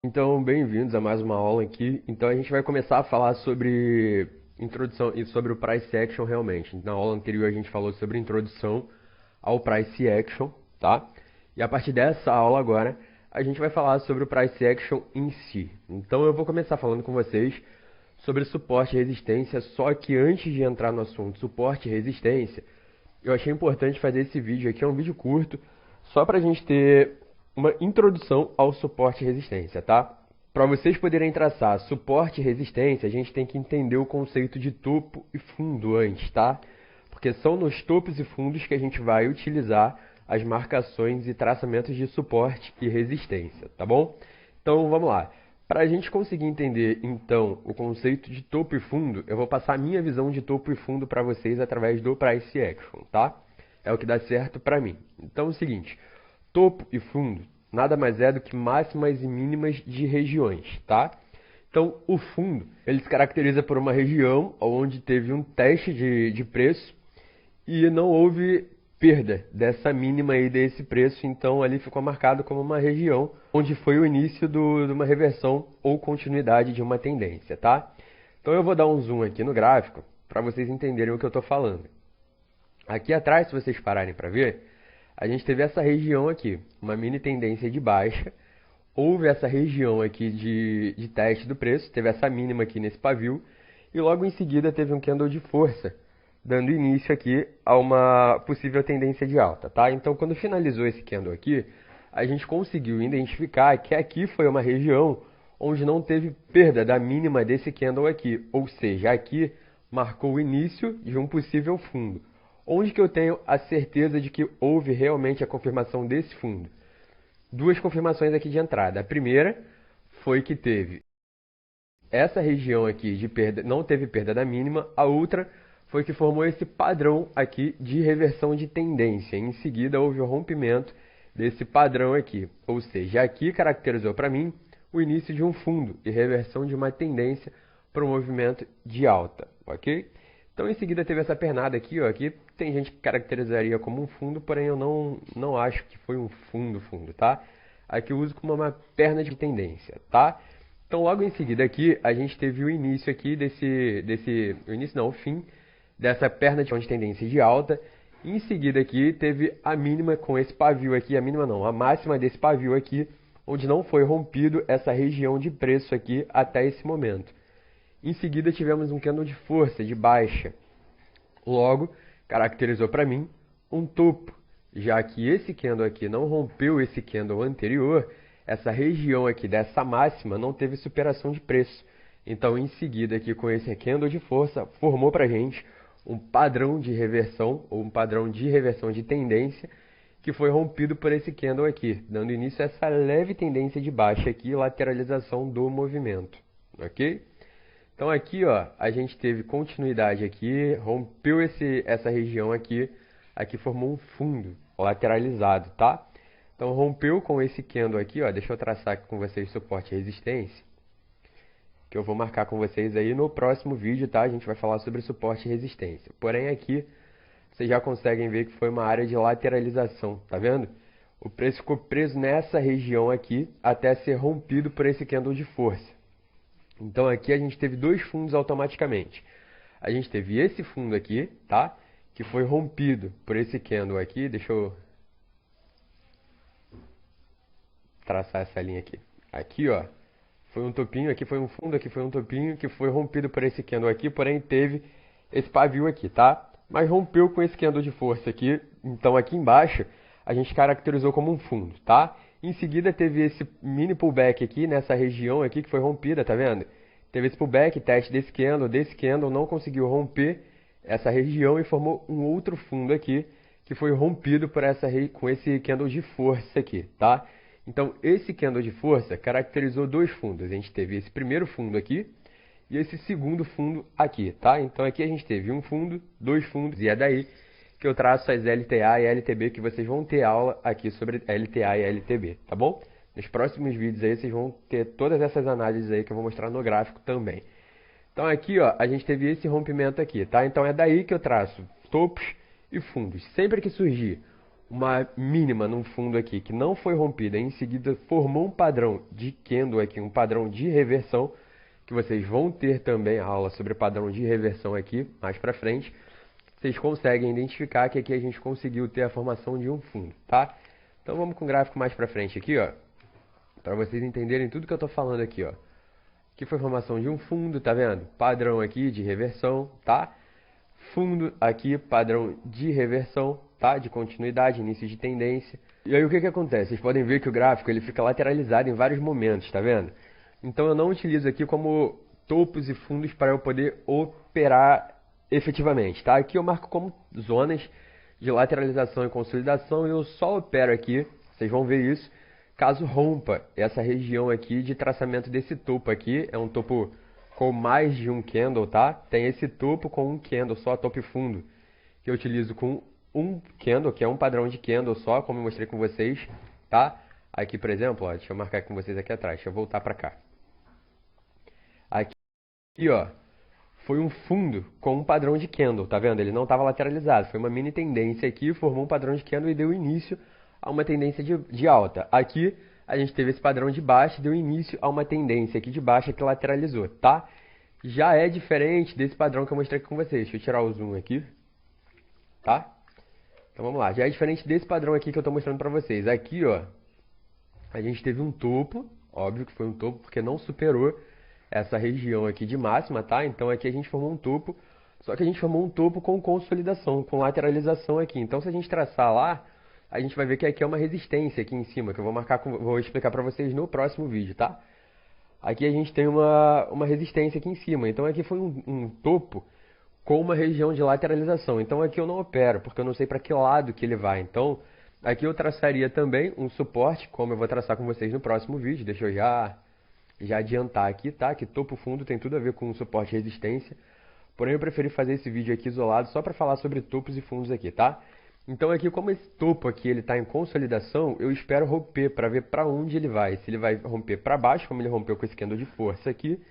Então, bem-vindos a mais uma aula aqui. Então, a gente vai começar a falar sobre introdução e sobre o Price Action realmente. Na aula anterior, a gente falou sobre introdução ao Price Action, tá? E a partir dessa aula agora, a gente vai falar sobre o Price Action em si. Então, eu vou começar falando com vocês sobre suporte e resistência, só que antes de entrar no assunto suporte e resistência, eu achei importante fazer esse vídeo aqui, é um vídeo curto, só para a gente ter uma introdução ao suporte e resistência, tá? Para vocês poderem traçar suporte e resistência, a gente tem que entender o conceito de topo e fundo antes, tá? Porque são nos topos e fundos que a gente vai utilizar as marcações e traçamentos de suporte e resistência, tá bom? Então vamos lá. Para a gente conseguir entender, então, o conceito de topo e fundo, eu vou passar a minha visão de topo e fundo para vocês através do Price Action, tá? É o que dá certo para mim. Então é o seguinte, topo e fundo nada mais é do que máximas e mínimas de regiões, tá? Então, o fundo, ele se caracteriza por uma região onde teve um teste de preço e não houve perda dessa mínima aí desse preço, então ali ficou marcado como uma região onde foi o início de uma reversão ou continuidade de uma tendência, tá? Então eu vou dar um zoom aqui no gráfico para vocês entenderem o que eu estou falando. Aqui atrás, se vocês pararem para ver, a gente teve essa região aqui, uma mini tendência de baixa, houve essa região aqui de teste do preço, teve essa mínima aqui nesse pavio, e logo em seguida teve um candle de força, dando início aqui a uma possível tendência de alta, tá? Então, quando finalizou esse candle aqui, a gente conseguiu identificar que aqui foi uma região onde não teve perda da mínima desse candle aqui, ou seja, aqui marcou o início de um possível fundo. Onde que eu tenho a certeza de que houve realmente a confirmação desse fundo? Duas confirmações aqui de entrada. A primeira foi que teve essa região aqui de perda, não teve perda da mínima. A outra foi que formou esse padrão aqui de reversão de tendência. Em seguida, houve o rompimento desse padrão aqui. Ou seja, aqui caracterizou para mim o início de um fundo e reversão de uma tendência para um movimento de alta, ok? Então, em seguida, teve essa pernada aqui, ó, aqui tem gente que caracterizaria como um fundo, porém eu não acho que foi um fundo, tá? Aqui eu uso como uma perna de tendência, tá? Então, logo em seguida aqui, a gente teve o início aqui o fim dessa perna de tendência de alta. Em seguida aqui, teve a mínima com esse pavio aqui, a mínima não, a máxima desse pavio aqui, onde não foi rompido essa região de preço aqui até esse momento. Em seguida, tivemos um candle de força, de baixa. Logo, caracterizou para mim um topo, já que esse candle aqui não rompeu esse candle anterior, essa região aqui dessa máxima não teve superação de preço. Então, em seguida, aqui com esse candle de força, formou para a gente um padrão de reversão, ou um padrão de reversão de tendência, que foi rompido por esse candle aqui, dando início a essa leve tendência de baixa aqui, lateralização do movimento, ok? Então aqui, ó, a gente teve continuidade aqui, rompeu essa região aqui, aqui formou um fundo lateralizado, tá? Então rompeu com esse candle aqui, ó, deixa eu traçar aqui com vocês suporte e resistência, que eu vou marcar com vocês aí no próximo vídeo, tá? A gente vai falar sobre suporte e resistência. Porém aqui, vocês já conseguem ver que foi uma área de lateralização, tá vendo? O preço ficou preso nessa região aqui, até ser rompido por esse candle de força. Então aqui a gente teve dois fundos automaticamente. A gente teve esse fundo aqui, tá? Que foi rompido por esse candle aqui. Deixa eu traçar essa linha aqui. Aqui, ó, foi um topinho, aqui foi um fundo, aqui foi um topinho que foi rompido por esse candle aqui, porém teve esse pavio aqui, tá? Mas rompeu com esse candle de força aqui. Então aqui embaixo a gente caracterizou como um fundo, tá? Em seguida teve esse mini pullback aqui nessa região aqui que foi rompida, tá vendo? Teve esse pullback, teste desse candle não conseguiu romper essa região e formou um outro fundo aqui que foi rompido por com esse candle de força aqui, tá? Então esse candle de força caracterizou dois fundos. A gente teve esse primeiro fundo aqui e esse segundo fundo aqui, tá? Então aqui a gente teve um fundo, dois fundos e é daí que eu traço as LTA e LTB, que vocês vão ter aula aqui sobre LTA e LTB, tá bom? Nos próximos vídeos aí vocês vão ter todas essas análises aí que eu vou mostrar no gráfico também. Então aqui, ó, a gente teve esse rompimento aqui, tá? Então é daí que eu traço topos e fundos. Sempre que surgir uma mínima num fundo aqui que não foi rompida, em seguida formou um padrão de candle aqui, um padrão de reversão, que vocês vão ter também a aula sobre padrão de reversão aqui, mais pra frente, vocês conseguem identificar que aqui a gente conseguiu ter a formação de um fundo, tá? Então vamos com o gráfico mais pra frente aqui, ó, para vocês entenderem tudo que eu tô falando aqui, ó. Aqui foi a formação de um fundo, tá vendo? Padrão aqui de reversão, tá? Fundo aqui, padrão de reversão, tá? De continuidade, início de tendência. E aí o que que acontece? Vocês podem ver que o gráfico ele fica lateralizado em vários momentos, tá vendo? Então eu não utilizo aqui como topos e fundos para eu poder operar efetivamente, tá? Aqui eu marco como zonas de lateralização e consolidação e eu só opero aqui, vocês vão ver isso, caso rompa essa região aqui de traçamento desse topo aqui, é um topo com mais de um candle, tá? Tem esse topo com um candle só, topo e fundo, que eu utilizo com um candle, que é um padrão de candle só, como eu mostrei com vocês, tá? Aqui, por exemplo, ó, deixa eu marcar com vocês aqui atrás, deixa eu voltar pra cá. Aqui, ó, foi um fundo com um padrão de candle, tá vendo? Ele não estava lateralizado, foi uma mini tendência aqui, formou um padrão de candle e deu início a uma tendência de alta. Aqui, a gente teve esse padrão de baixa e deu início a uma tendência aqui de baixa que lateralizou, tá? Já é diferente desse padrão que eu mostrei aqui com vocês. Deixa eu tirar o zoom aqui, tá? Então vamos lá, já é diferente desse padrão aqui que eu estou mostrando para vocês. Aqui, ó, a gente teve um topo, óbvio que foi um topo porque não superou essa região aqui de máxima, tá? Então aqui a gente formou um topo, só que a gente formou um topo com consolidação, com lateralização aqui. Então se a gente traçar lá, a gente vai ver que aqui é uma resistência aqui em cima, que eu vou marcar, vou explicar para vocês no próximo vídeo, tá? Aqui a gente tem uma resistência aqui em cima, então aqui foi um topo com uma região de lateralização. Então aqui eu não opero, porque eu não sei para que lado que ele vai. Então aqui eu traçaria também um suporte, como eu vou traçar com vocês no próximo vídeo. Deixa eu já adiantar aqui, tá? Que topo fundo tem tudo a ver com suporte e resistência. Porém eu preferi fazer esse vídeo aqui isolado só para falar sobre topos e fundos aqui, tá? Então aqui, como esse topo aqui ele está em consolidação, eu espero romper para ver para onde ele vai. Se ele vai romper para baixo, como ele rompeu com esse candle de força aqui,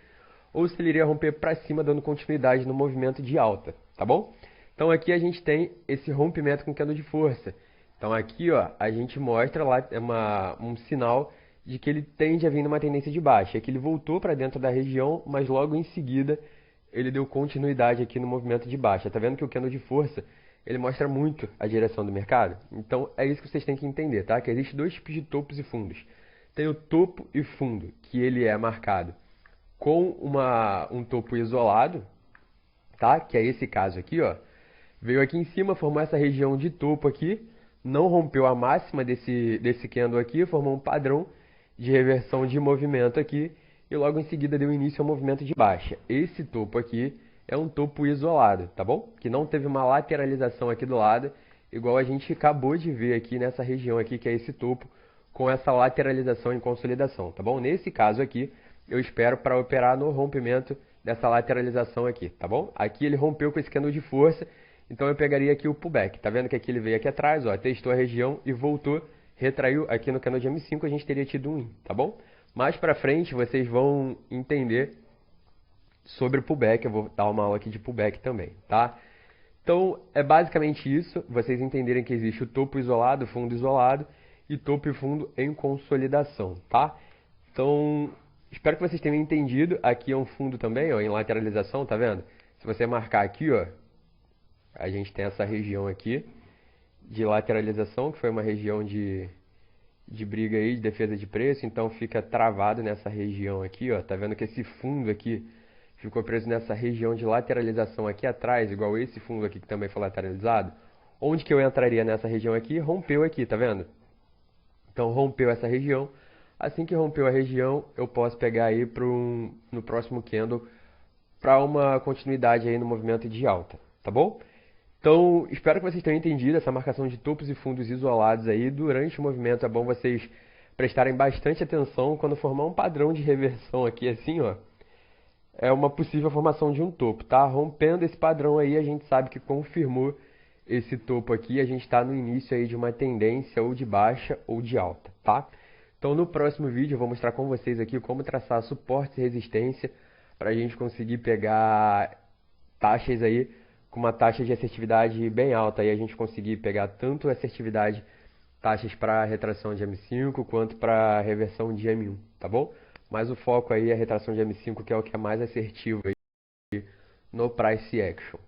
ou se ele iria romper para cima, dando continuidade no movimento de alta, tá bom? Então aqui a gente tem esse rompimento com candle de força. Então aqui, ó, a gente mostra lá um sinal de que ele tende a vir numa tendência de baixa. Aqui ele voltou para dentro da região, mas logo em seguida ele deu continuidade aqui no movimento de baixa. Tá vendo que o candle de força ele mostra muito a direção do mercado? Então é isso que vocês têm que entender, tá? Que existem dois tipos de topos e fundos. Tem o topo e fundo, que ele é marcado com um topo isolado, tá? Que é esse caso aqui, ó. Veio aqui em cima, formou essa região de topo aqui, não rompeu a máxima desse candle aqui, formou um padrão de reversão de movimento aqui, e logo em seguida deu início ao movimento de baixa. Esse topo aqui é um topo isolado, tá bom? Que não teve uma lateralização aqui do lado, igual a gente acabou de ver aqui nessa região aqui, que é esse topo, com essa lateralização em consolidação, tá bom? Nesse caso aqui, eu espero para operar no rompimento dessa lateralização aqui, tá bom? Aqui ele rompeu com esse candle de força, então eu pegaria aqui o pullback. Tá vendo que aqui ele veio aqui atrás, ó, testou a região e voltou, retraiu aqui no candle de M5, a gente teria tido um win, tá bom? Mais pra frente vocês vão entender sobre o pullback, eu vou dar uma aula aqui de pullback também, tá? Então é basicamente isso, vocês entenderem que existe o topo isolado, fundo isolado e topo e fundo em consolidação, tá? Então espero que vocês tenham entendido. Aqui é um fundo também, ó, em lateralização, tá vendo? Se você marcar aqui, ó, a gente tem essa região aqui de lateralização, que foi uma região de briga aí, de defesa de preço, então fica travado nessa região aqui, ó. Tá vendo que esse fundo aqui ficou preso nessa região de lateralização aqui atrás, igual esse fundo aqui que também foi lateralizado. Onde que eu entraria nessa região aqui? Rompeu aqui, tá vendo? Então rompeu essa região. Assim que rompeu a região, eu posso pegar aí no próximo candle para uma continuidade aí no movimento de alta, tá bom? Então, espero que vocês tenham entendido essa marcação de topos e fundos isolados aí durante o movimento. É bom vocês prestarem bastante atenção quando formar um padrão de reversão aqui, assim, ó. É uma possível formação de um topo, tá? Rompendo esse padrão aí, a gente sabe que confirmou esse topo aqui. A gente está no início aí de uma tendência ou de baixa ou de alta, tá? Então, no próximo vídeo, eu vou mostrar com vocês aqui como traçar suporte e resistência para a gente conseguir pegar taxas aí com uma taxa de assertividade bem alta, e a gente conseguir pegar tanto a assertividade taxas para retração de M5 quanto para reversão de M1, tá bom? Mas o foco aí é a retração de M5, que é o que é mais assertivo aí no Price Action.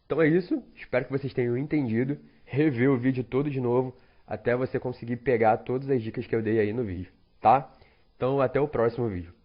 Então é isso, espero que vocês tenham entendido. Rever o vídeo todo de novo até você conseguir pegar todas as dicas que eu dei aí no vídeo, tá? Então até o próximo vídeo.